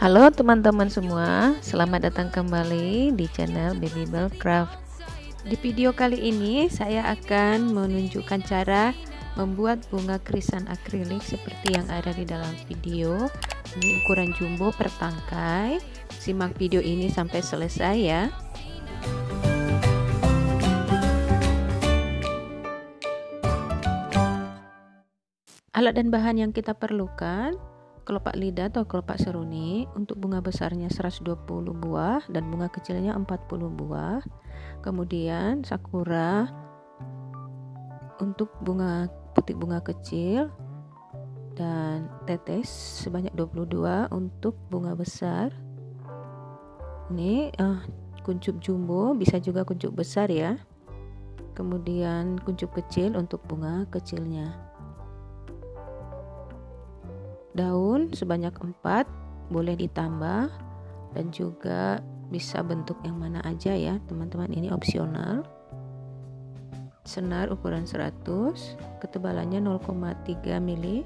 Halo teman-teman semua, selamat datang kembali di channel Babybel Craft. Di video kali ini saya akan menunjukkan cara membuat bunga krisan akrilik seperti yang ada di dalam video. Ini ukuran jumbo per tangkai. Simak video ini sampai selesai ya. Alat dan bahan yang kita perlukan: kelopak lidah atau kelopak seruni. Untuk bunga besarnya 120 buah dan bunga kecilnya 40 buah. Kemudian sakura untuk bunga putik bunga kecil, dan tetes sebanyak 22 untuk bunga besar. Ini kuncup jumbo, bisa juga kuncup besar ya. Kemudian kuncup kecil untuk bunga kecilnya. Daun sebanyak 4, boleh ditambah, dan juga bisa bentuk yang mana aja ya teman-teman, ini opsional. Senar ukuran 100, ketebalannya 0,3 mili.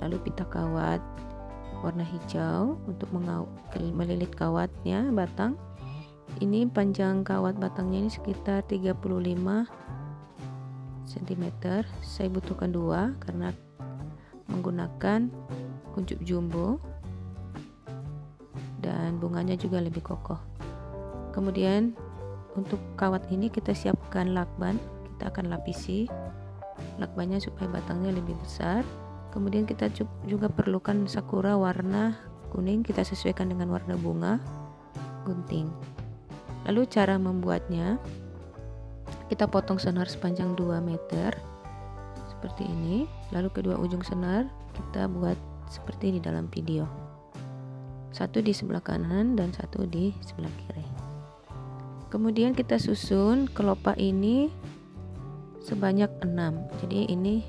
Lalu pita kawat warna hijau untuk melilit kawatnya batang. Ini panjang kawat batangnya ini sekitar 35 cm. Saya butuhkan 2 karena menggunakan kuncup jumbo dan bunganya juga lebih kokoh. Kemudian untuk kawat ini kita siapkan lakban. Kita akan lapisi lakbannya supaya batangnya lebih besar. Kemudian kita juga perlukan sakura warna kuning, kita sesuaikan dengan warna bunga gunting. Lalu cara membuatnya, kita potong senar sepanjang 2 meter seperti ini. Lalu kedua ujung senar kita buat seperti di dalam video, satu di sebelah kanan dan satu di sebelah kiri. Kemudian kita susun kelopak ini sebanyak 6, jadi ini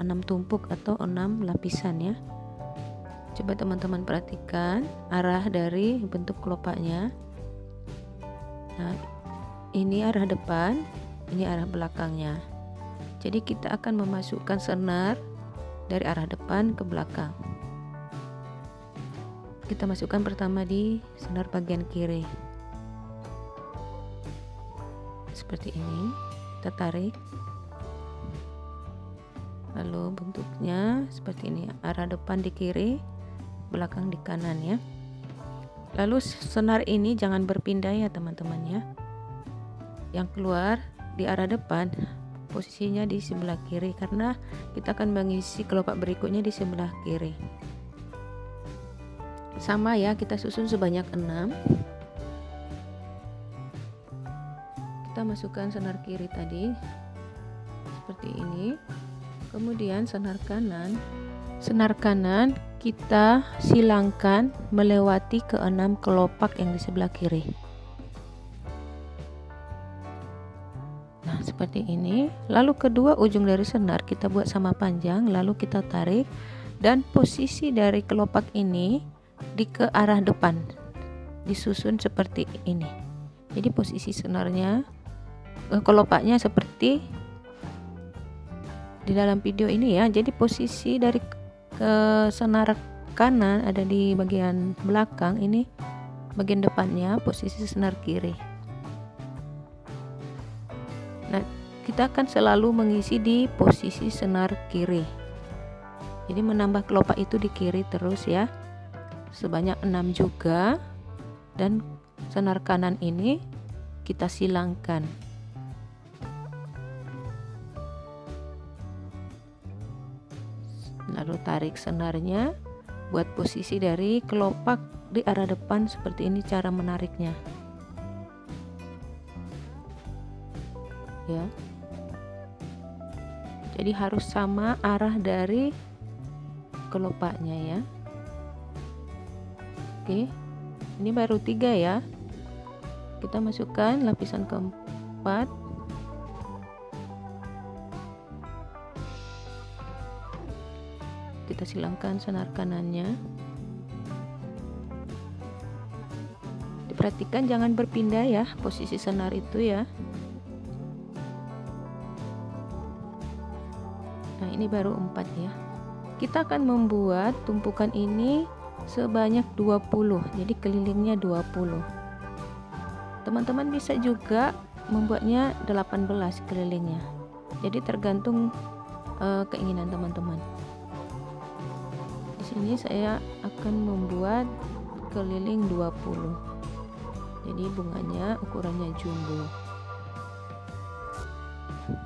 6 tumpuk atau 6 lapisan ya. Coba teman-teman perhatikan arah dari bentuk kelopaknya. Nah, ini arah depan, ini arah belakangnya. Jadi kita akan memasukkan senar dari arah depan ke belakang. Kita masukkan pertama di senar bagian kiri seperti ini, kita tarik, lalu bentuknya seperti ini, arah depan di kiri, belakang di kanan ya. Lalu senar ini jangan berpindah ya teman-teman ya, yang keluar di arah depan posisinya di sebelah kiri karena kita akan mengisi kelopak berikutnya di sebelah kiri. Sama ya, kita susun sebanyak 6. Kita masukkan senar kiri tadi seperti ini. Kemudian senar kanan kita silangkan melewati ke-6 kelopak yang di sebelah kiri. Nah, seperti ini. Lalu kedua ujung dari senar kita buat sama panjang, lalu kita tarik, dan posisi dari kelopak ini ke arah depan disusun seperti ini. Jadi posisi senarnya, kelopaknya seperti di dalam video ini ya. Jadi posisi dari senar kanan ada di bagian belakang, ini bagian depannya posisi senar kiri. Nah, kita akan selalu mengisi di posisi senar kiri. Jadi menambah kelopak itu di kiri terus ya, sebanyak 6 juga. Dan senar kanan ini kita silangkan. Lalu tarik senarnya, buat posisi dari kelopak di arah depan seperti ini cara menariknya ya. Jadi harus sama arah dari kelopaknya ya. Oke, ini baru 3 ya. Kita masukkan lapisan keempat. Kita silangkan senar kanannya. Diperhatikan jangan berpindah ya posisi senar itu ya. Nah, ini baru 4 ya. Kita akan membuat tumpukan ini sebanyak 20, jadi kelilingnya 20. Teman-teman bisa juga membuatnya 18 kelilingnya, jadi tergantung keinginan teman-teman. Di sini saya akan membuat keliling 20, jadi bunganya ukurannya jumbo.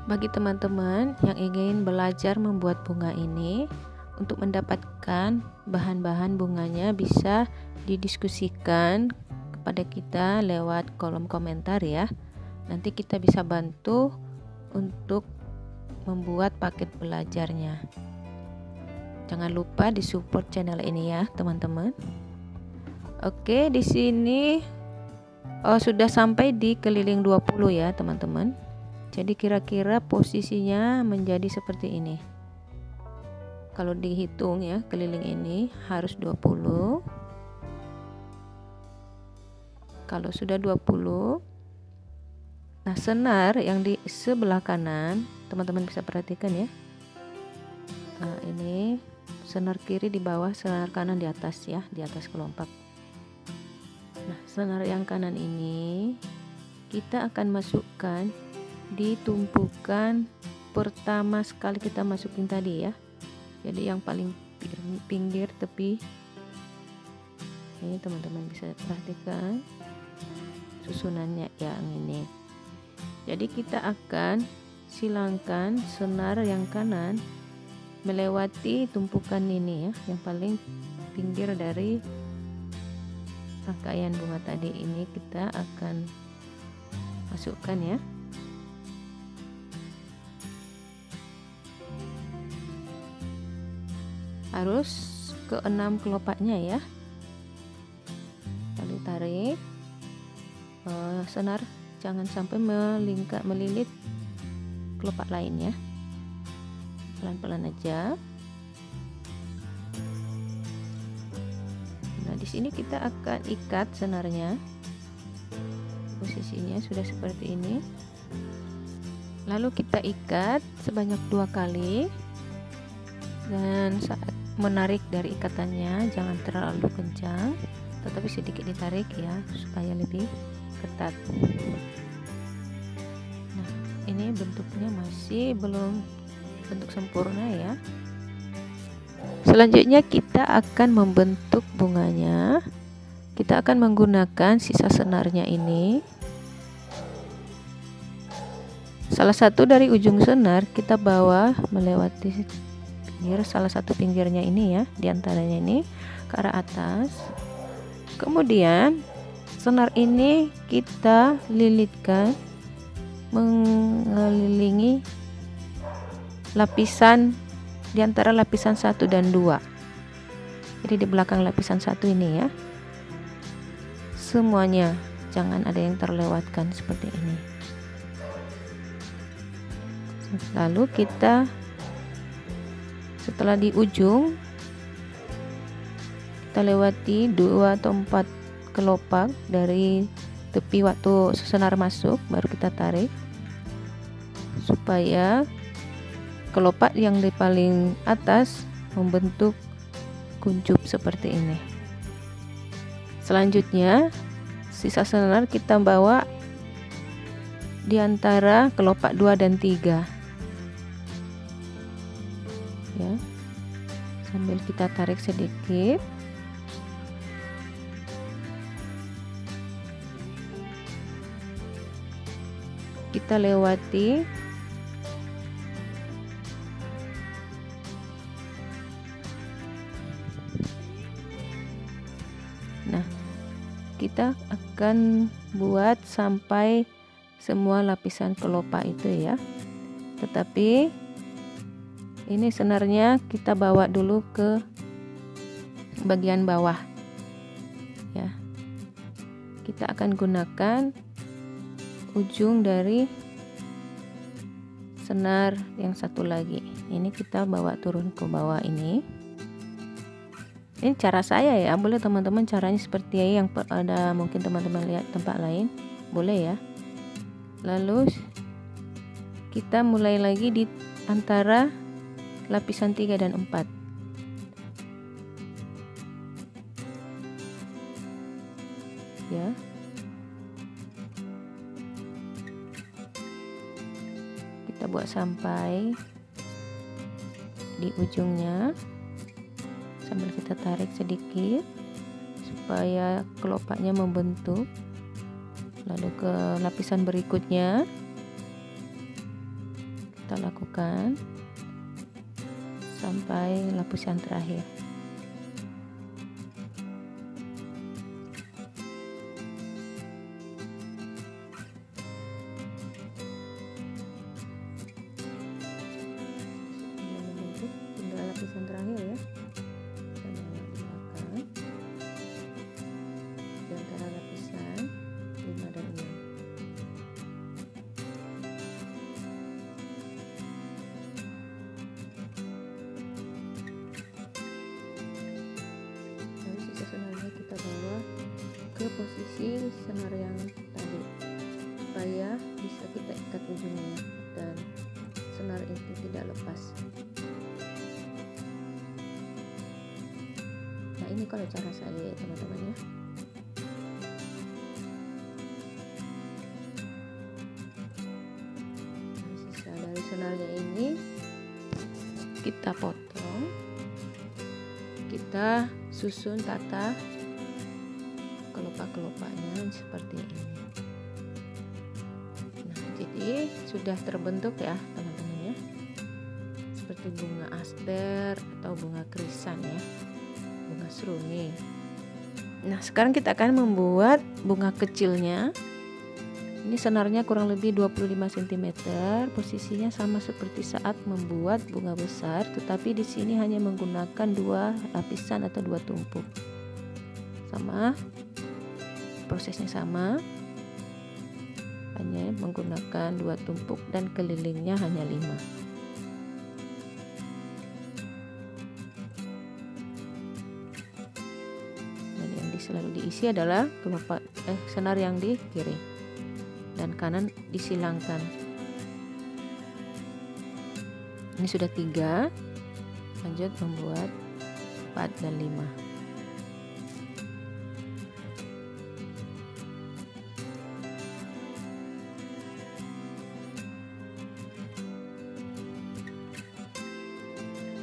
Bagi teman-teman yang ingin belajar membuat bunga ini, untuk mendapatkan bahan-bahan bunganya bisa didiskusikan kepada kita lewat kolom komentar ya. Nanti kita bisa bantu untuk membuat paket belajarnya. Jangan lupa disupport channel ini ya, teman-teman. Oke, di sini sudah sampai di keliling 20 ya, teman-teman. Jadi kira-kira posisinya menjadi seperti ini. Kalau dihitung ya, keliling ini harus 20. Kalau sudah 20, nah senar yang di sebelah kanan, teman-teman bisa perhatikan ya. Nah, ini senar kiri di bawah, senar kanan di atas ya, di atas kelopak. Nah, senar yang kanan ini kita akan masukkan di tumpukan pertama sekali kita masukin tadi ya, jadi yang paling pinggir tepi ini. Teman-teman bisa perhatikan susunannya yang ini. Jadi kita akan silangkan senar yang kanan melewati tumpukan ini ya, yang paling pinggir dari rangkaian bunga tadi. Ini kita akan masukkan ya. Harus ke 6 kelopaknya ya. Lalu tarik senar, jangan sampai melilit kelopak lain ya. Pelan-pelan aja. Nah, di sini kita akan ikat senarnya. Posisinya sudah seperti ini. Lalu kita ikat sebanyak 2 kali. Dan saat menarik dari ikatannya jangan terlalu kencang, tetapi sedikit ditarik ya, supaya lebih ketat. Nah, ini bentuknya masih belum bentuk sempurna ya. Selanjutnya kita akan membentuk bunganya. Kita akan menggunakan sisa senarnya ini. Salah satu dari ujung senar kita bawa melewati salah satu pinggirnya ini ya, diantaranya ini ke arah atas. Kemudian senar ini kita lilitkan mengelilingi lapisan di antara lapisan 1 dan 2. Jadi di belakang lapisan 1 ini ya, semuanya jangan ada yang terlewatkan seperti ini. Lalu kita setelah di ujung kita lewati 2 atau 4 kelopak dari tepi waktu senar masuk, baru kita tarik supaya kelopak yang di paling atas membentuk kuncup seperti ini. Selanjutnya sisa senar kita bawa di antara kelopak 2 dan 3 ya, sambil kita tarik sedikit. Kita lewati nah, kita akan buat sampai semua lapisan kelopak itu ya, tetapi ini senarnya kita bawa dulu ke bagian bawah ya. Kita akan gunakan ujung dari senar yang satu lagi. Ini kita bawa turun ke bawah ini. Ini cara saya ya, boleh teman-teman caranya seperti yang ada, mungkin teman-teman lihat tempat lain, boleh ya. Lalu kita mulai lagi di antara lapisan 3 dan 4. ya. Kita buat sampai di ujungnya sambil kita tarik sedikit supaya kelopaknya membentuk. Lalu ke lapisan berikutnya kita lakukan sampai lapisan terakhir. Tinggal lapisan terakhir ya. Kita menggunakan di antara lapisan 5 dan 6. Lalu sisa senarnya kita bawa ke posisi senar yang tadi supaya bisa kita ikat ujungnya dan senar itu tidak lepas. Nah, ini kalau cara saya ya teman-teman ya. Nah, sisa dari senarnya ini kita potong, kita susun tata kelopak-kelopaknya seperti ini. Nah, jadi sudah terbentuk ya teman-teman ya, seperti bunga aster atau bunga krisan ya, bunga seruni. Nah, sekarang kita akan membuat bunga kecilnya. Ini senarnya kurang lebih 25 cm. Posisinya sama seperti saat membuat bunga besar, tetapi di sini hanya menggunakan 2 lapisan atau 2 tumpuk. Sama, prosesnya sama, hanya menggunakan 2 tumpuk dan kelilingnya hanya 5. Dan yang selalu diisi adalah kelopak senar yang di kiri dan kanan disilangkan. Ini sudah 3, lanjut membuat 4 dan 5.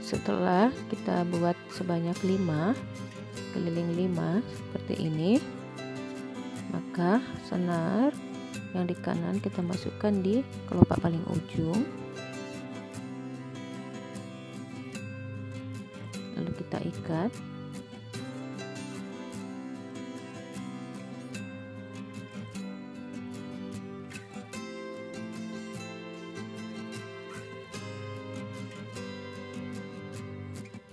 Setelah kita buat sebanyak 5, keliling 5 seperti ini, maka senar yang di kanan kita masukkan di kelopak paling ujung, lalu kita ikat.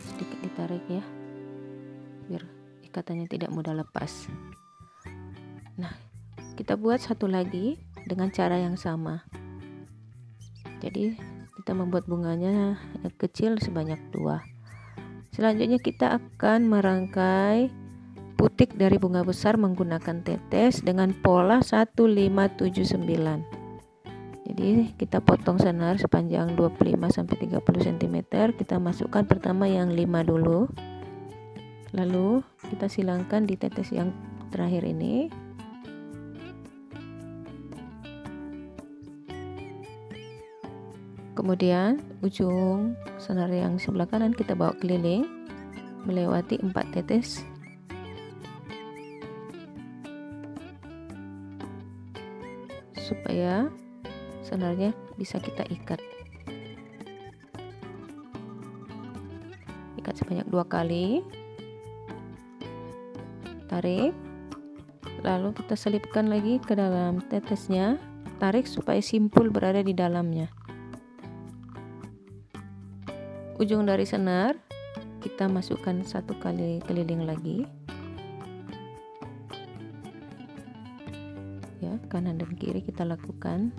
Sedikit ditarik ya, biar ikatannya tidak mudah lepas. Nah, kita buat satu lagi dengan cara yang sama. Jadi kita membuat bunganya kecil sebanyak 2. Selanjutnya kita akan merangkai putik dari bunga besar menggunakan tetes dengan pola 1579. Jadi kita potong senar sepanjang 25-30 cm. Kita masukkan pertama yang 5 dulu, lalu kita silangkan di tetes yang terakhir ini. Kemudian ujung senar yang sebelah kanan kita bawa keliling melewati 4 tetes supaya senarnya bisa kita ikat. Ikat sebanyak 2 kali, tarik, lalu kita selipkan lagi ke dalam tetesnya, tarik supaya simpul berada di dalamnya. Ujung dari senar kita masukkan 1 kali keliling lagi ya, kanan dan kiri kita lakukan.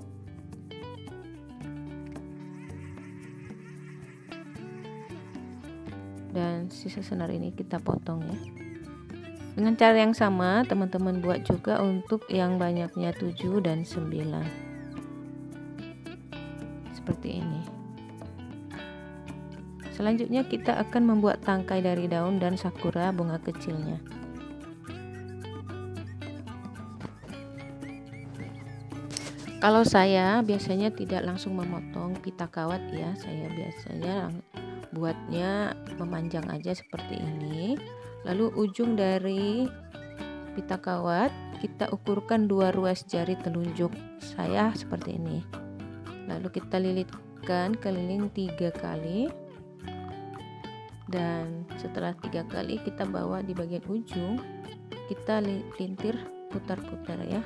Dan sisa senar ini kita potong ya. Dengan cara yang sama teman-teman buat juga untuk yang banyaknya 7 dan 9 seperti ini. Selanjutnya kita akan membuat tangkai dari daun dan sakura bunga kecilnya. Kalau saya biasanya tidak langsung memotong pita kawat ya, saya biasanya buatnya memanjang aja seperti ini. Lalu ujung dari pita kawat kita ukurkan 2 ruas jari telunjuk saya seperti ini. Lalu kita lilitkan keliling 3 kali. Dan setelah 3 kali kita bawa di bagian ujung, kita lintir putar-putar ya,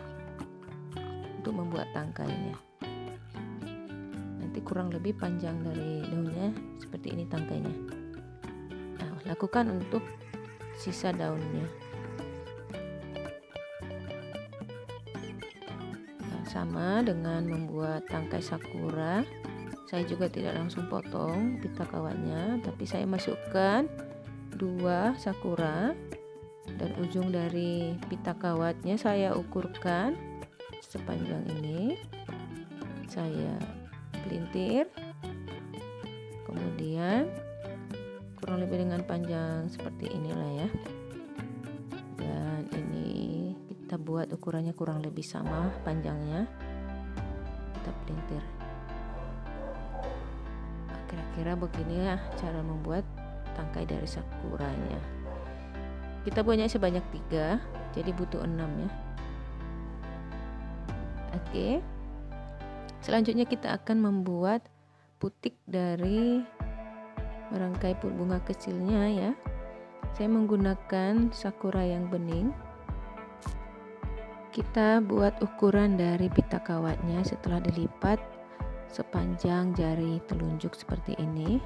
untuk membuat tangkainya. Nanti kurang lebih panjang dari daunnya seperti ini tangkainya. Nah, lakukan untuk sisa daunnya. Nah, sama dengan membuat tangkai sakura, saya juga tidak langsung potong pita kawatnya, tapi saya masukkan 2 sakura dan ujung dari pita kawatnya saya ukurkan sepanjang ini, saya pelintir, kemudian kurang lebih dengan panjang seperti inilah ya, dan ini kita buat ukurannya kurang lebih sama panjangnya, kita pelintir. Kira-kira begini ya cara membuat tangkai dari sakuranya. Kita buatnya sebanyak 3, jadi butuh 6 ya. Oke, selanjutnya kita akan membuat putik dari merangkai bunga kecilnya ya. Saya menggunakan sakura yang bening. Kita buat ukuran dari pita kawatnya setelah dilipat sepanjang jari telunjuk seperti ini.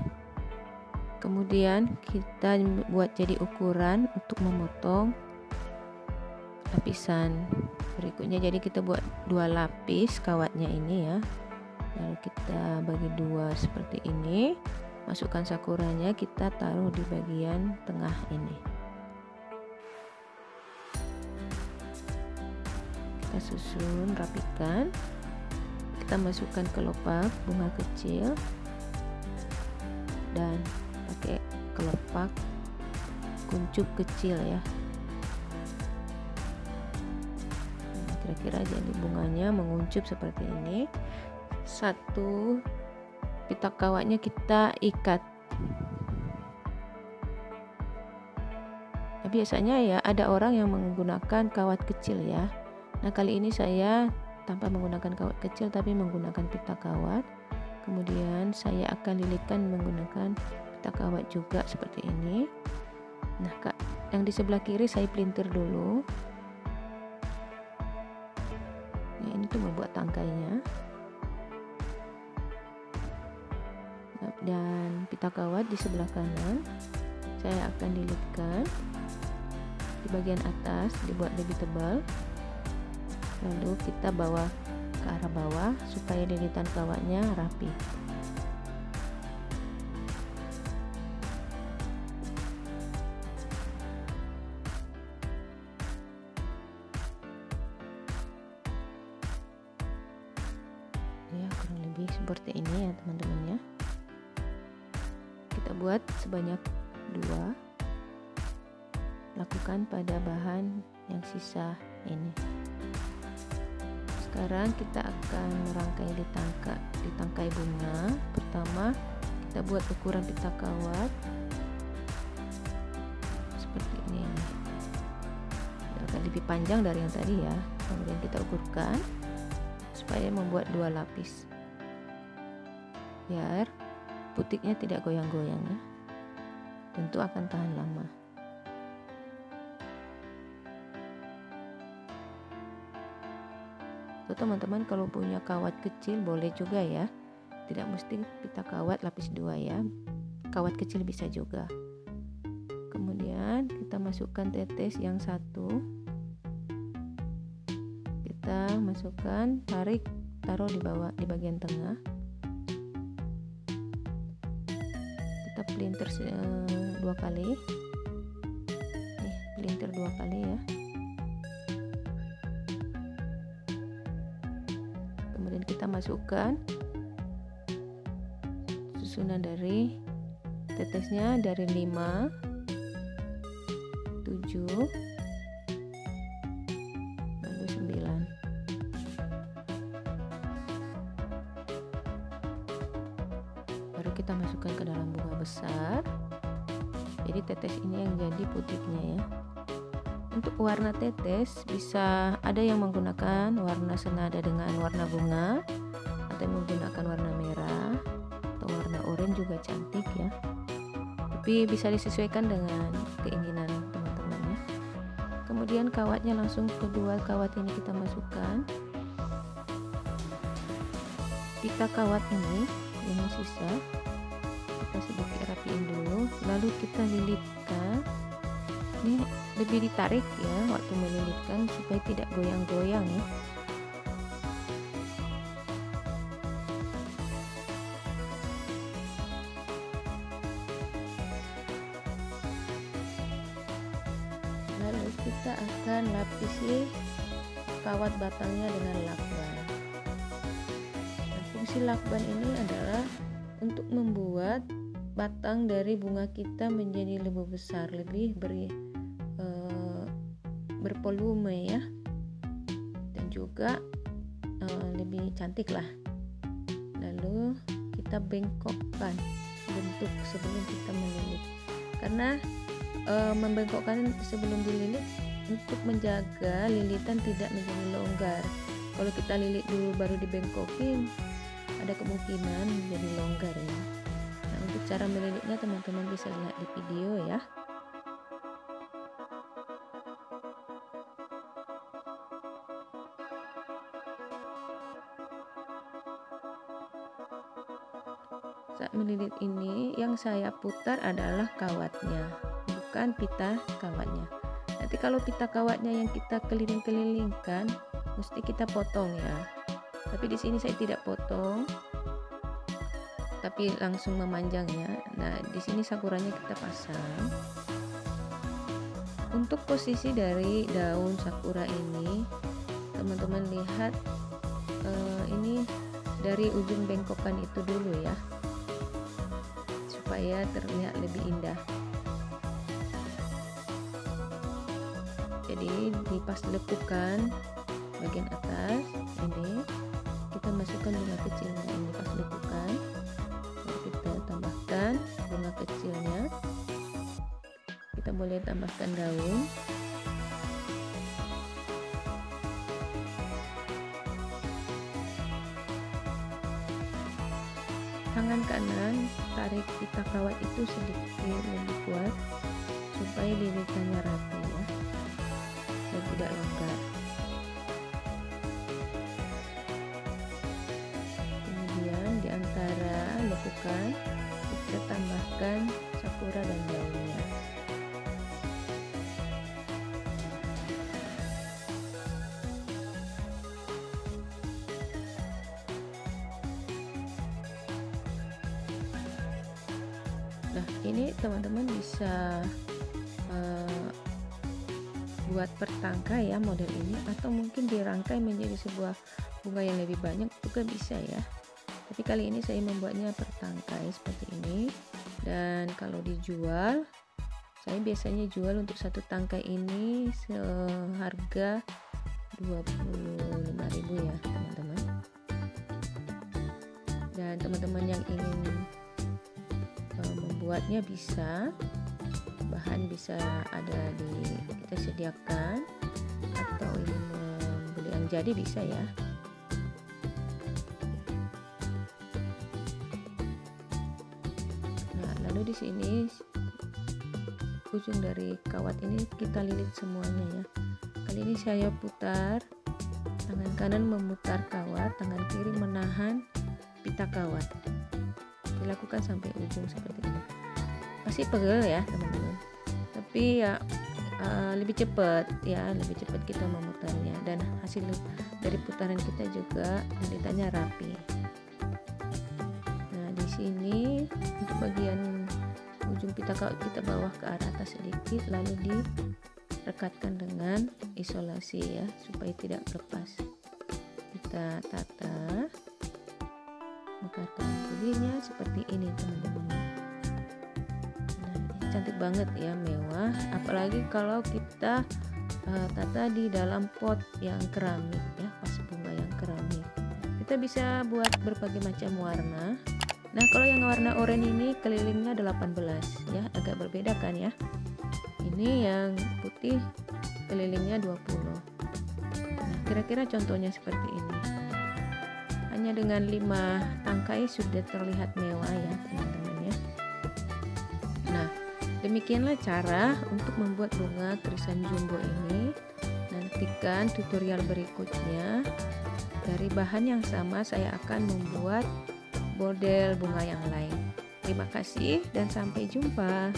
Kemudian kita buat jadi ukuran untuk memotong lapisan berikutnya. Jadi kita buat 2 lapis kawatnya ini ya, lalu kita bagi 2 seperti ini, masukkan sakuranya, kita taruh di bagian tengah ini, kita susun rapikan, kita masukkan kelopak bunga kecil dan pakai kelopak kuncup kecil ya. Kira-kira jadi bunganya menguncup seperti ini. 1 pita kawatnya kita ikat. Nah, biasanya ya ada orang yang menggunakan kawat kecil ya. Nah, kali ini saya tanpa menggunakan kawat kecil tapi menggunakan pita kawat. Kemudian saya akan lilitkan menggunakan pita kawat juga seperti ini. Nah, yang di sebelah kiri saya pelintir dulu. Nah, ini tuh membuat tangkainya. Nah, dan pita kawat di sebelah kanan saya akan lilitkan di bagian atas, dibuat lebih tebal. Lalu kita bawa ke arah bawah supaya lilitan kawatnya rapi. Ya, kurang lebih seperti ini ya teman-teman ya. Kita buat sebanyak 2. Lakukan pada bahan yang sisa ini. Sekarang kita akan merangkai di tangkai bunga. Pertama kita buat ukuran pita kawat seperti ini. Agak lebih panjang dari yang tadi ya. Kemudian kita ukurkan supaya membuat 2 lapis biar putiknya tidak goyang-goyang ya. Tentu akan tahan lama. Teman-teman kalau punya kawat kecil boleh juga ya, tidak mesti pita kawat lapis 2 ya, kawat kecil bisa juga. Kemudian kita masukkan tetes yang 1, kita masukkan, tarik, taruh di bawah di bagian tengah, kita pelintir 2 kali, pelintir 2 kali ya. Kita masukkan susunan dari tetesnya dari 5, 7, lalu 9. kita masukkan ke dalam bunga besar. Jadi tetes ini yang jadi putihnya ya. Untuk warna tetes bisa ada yang menggunakan warna senada dengan warna bunga, atau menggunakan warna merah atau warna oranye juga cantik ya. Tapi bisa disesuaikan dengan keinginan teman-teman ya. Kemudian kawatnya langsung kedua kawat ini kita masukkan. Pita kawat ini yang sisa kita sedikit rapiin dulu, lalu kita lilitkan. Ini lebih ditarik ya waktu melilitkan supaya tidak goyang-goyang ya. Lalu kita akan lapisi kawat batangnya dengan lakban. Nah, fungsi lakban ini adalah untuk membuat batang dari bunga kita menjadi lebih besar, lebih bervolume ya, dan juga lebih cantik lah. Lalu kita bengkokkan bentuk sebelum kita melilit, karena membengkokkan sebelum dililit untuk menjaga lilitan tidak menjadi longgar. Kalau kita lilit dulu baru dibengkokin, ada kemungkinan menjadi longgar ya. Nah, untuk cara melilitnya teman-teman bisa lihat di video ya. Saat melilit ini yang saya putar adalah kawatnya, bukan pita kawatnya. Nanti kalau pita kawatnya yang kita keliling-kelilingkan, mesti kita potong ya. Tapi di sini saya tidak potong, tapi langsung memanjangnya. Nah, di sini sakuranya kita pasang. Untuk posisi dari daun sakura ini, teman-teman lihat ini dari ujung bengkokan itu dulu ya, supaya terlihat lebih indah. Jadi pas lekukan bagian atas ini kita masukkan bunga kecilnya ini pas lekukan. Lalu kita tambahkan bunga kecilnya. Kita boleh tambahkan daun. Tangan kanan tarik pita kawat itu sedikit lebih kuat supaya lilitannya rapi ya, dan tidak longgar. Kemudian di antara lekukan kita tambahkan sakura dan daunnya. Nah, ini teman-teman bisa buat pertangkai ya model ini, atau mungkin dirangkai menjadi sebuah bunga yang lebih banyak juga bisa ya. Tapi kali ini saya membuatnya pertangkai seperti ini, dan kalau dijual, saya biasanya jual untuk satu tangkai ini seharga 25.000 ya teman-teman. Dan teman-teman yang ingin membuatnya bisa, bahan bisa ada kita sediakan, atau ingin membeli yang jadi bisa ya. Nah, lalu di sini ujung dari kawat ini kita lilit semuanya ya. Kali ini saya putar, tangan kanan memutar kawat, tangan kiri menahan pita kawat. Dilakukan sampai ujung seperti ini. Masih pegel ya teman-teman, tapi ya lebih cepat ya, lebih cepat kita memutarnya, dan hasil dari putaran kita juga lilitannya rapi. Nah, di sini untuk bagian ujung pita kawat kita bawah ke arah atas sedikit, lalu direkatkan dengan isolasi ya supaya tidak lepas. Kita tata, mekarkan kulitnya seperti ini teman-teman. Nah, cantik banget ya, mewah, apalagi kalau kita tata di dalam pot yang keramik ya, pas bunga yang keramik. Kita bisa buat berbagai macam warna Nah, kalau yang warna oranye ini kelilingnya 18 ya, agak berbeda kan ya. Ini yang putih kelilingnya 20. Nah, kira-kira contohnya seperti ini. Hanya dengan 5 tangkai sudah terlihat mewah ya, teman-teman ya. Nah, demikianlah cara untuk membuat bunga krisan jumbo ini. Nantikan tutorial berikutnya. Dari bahan yang sama saya akan membuat model bunga yang lain. Terima kasih dan sampai jumpa.